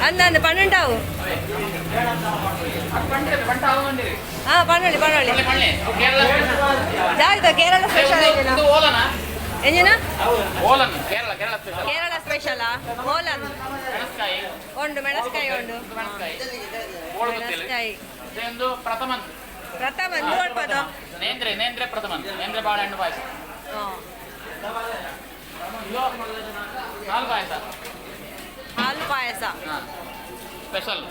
ಅಂದ ಪನ್ನెంటావు ಪನ್ನೊಳ್ಳಿ ಜಾಗ್ರತೆ Kerala special ಎಂಜಿನ Kerala special ಓಲನ್ ಉಂಡು ಮೆಣಸ್ಕಾಯಿ ಉಂಡು ಮೆಣಸ್ಕಾಯಿ ಪ್ರಥಮ ನೋಡ್ಬೋದು ನೇಂದ್ರೆ ಪ್ರಥಮ ನೇಂದ್ರೆ ಬಾಳೆಹಣ್ಣು ಪಾಯಸ ಹಾಲು ಪಾಯಸ ಸ್ಪೆಷಲ್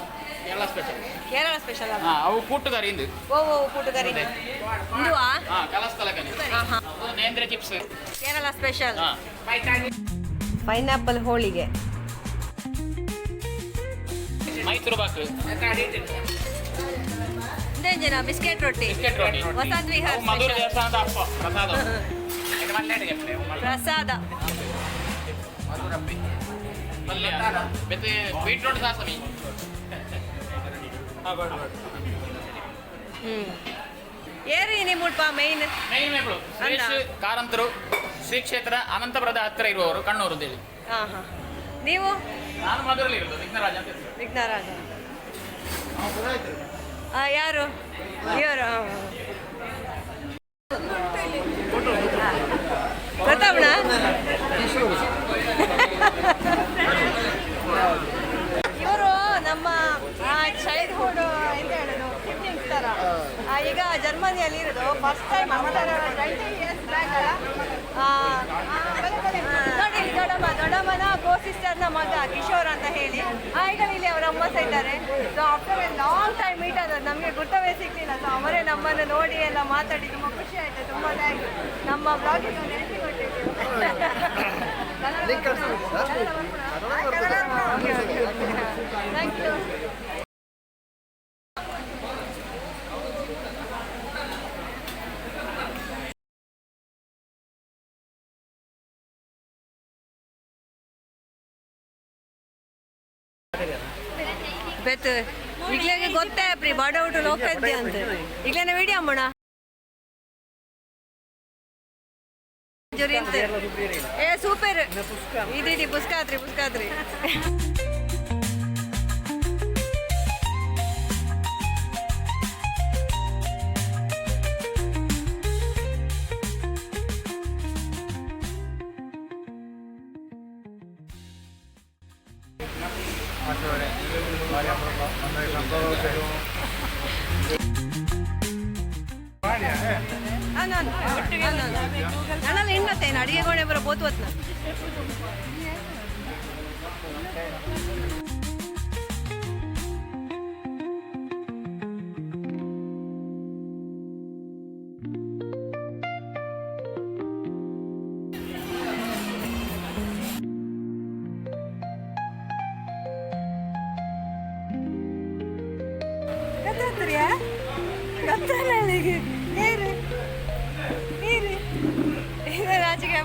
ಕೇರಳ ಸ್ಪೆಷಲ್ ಅವು ಕೂಟುಗಾರಿ ಓ ಕೂಟುಗಾರಿ ಇಂದುವಾ ಕಲಸ್ತಲಕನಿ ನೇಂದ್ರೆ ಚಿಪ್ಸ್ ಕೇರಳ ಸ್ಪೆಷಲ್ ಪೈನಾಪಲ್ ಹೋಳಿಗೆ ಮೈಸೂರು ಬಾಕು ಜನ ಬಿಸ್ಕೆಟ್ ರೊಟ್ಟಿ ವಸಂತ ವಿಹಾರ್ ಮಧುರ ದೇವಸ್ಥಾನದ ಅಪ್ಪ ಪ್ರಸಾದ ಬೀಟ್ರೂಟ್ ಸಾಸಮಿ ಏರಿ ನಿಮ್ಮುಡ್ಪ ಮೇನ್ ಕಾರಂತರು ಶ್ರೀ ಕ್ಷೇತ್ರ ಅನಂತಪುರದ ಹತ್ತಿರ ಇರುವವರು ಕಣ್ಣೂರು ಅಂತೇಳಿ. ನೀವು? ನಾನು ಮಧುರಲ್ಲಿ ಇರೋದು ವಿಘ್ನರಾಜ ಅಂತ. ವಿಘ್ನರಾಜ ಯಾರು ಇವರು? ಪ್ರತಾಪಣ ಇವರು ನಮ್ಮ ಚೈಲ್ಡ್ಹುಡ್ ಎಂತ ಹೇಳೋದು ಕಿಡ್ನಿಂಗ್ಸ್ ಥರ. ಈಗ ಜರ್ಮನಿಯಲ್ಲಿ ಇರೋದು ಫಸ್ಟ್ ಟೈಮ್ 20 ಇಯರ್ಸ್ ಬ್ಯಾಕ್. ನೋಡಿ ದೊಡ್ಡಮ್ಮನ ಕೋ ಸಿಸ್ಟರ್ನ ಮಗ ಕಿಶೋರ್ ಅಂತ ಹೇಳಿ. ಈಗ ಇಲ್ಲಿ ಅವರ ಅಮ್ಮ ಸಹ ಇದ್ದಾರೆ. So after A long time meet ಆದದ್ದು ನಮಗೆ ಗುರ್ತವೇ ಸಿಗ್ಲಿಲ್ಲ. ಸೊ ಅವರೇ ನಮ್ಮನ್ನು ನೋಡಿ ಎಲ್ಲ ಮಾತಾಡಿ ತುಂಬ ಖುಷಿ ಆಯಿತು. ತುಂಬ ಥ್ಯಾಂಕ್ಸ್. ನಮ್ಮ ಬ್ಲಾಗಿಗೆ ಒಂದು ಎಂಟ್ರಿ ಕೊಟ್ಟಿದ್ದೀವಿ. Thank you. ಬೆತ್ತು ಈಗಲೇ ಗೊತ್ತೇ ಪ್ರೀ ಬಾಡ ಔಟು ಹೋಗ್ತಾ ಇದ್ದೆ ಅಂತ ಈಗಲೇನೆ ವಿಡಿಯೋ ಅಮ್ಮಣ ಜೊರಿ ಅಂತ ಸೂಪರ್ ಇದಿ ಪುಸ್ಕಾತ್ರಿ ನಾನು ಹೆಣ್ಣತ್ತೇನೆ ಅಡಿಗೆ ಗೋಣೆ ಬರೋ ಬೋತ್ವತ್ನ ರಾಜಕೀಯ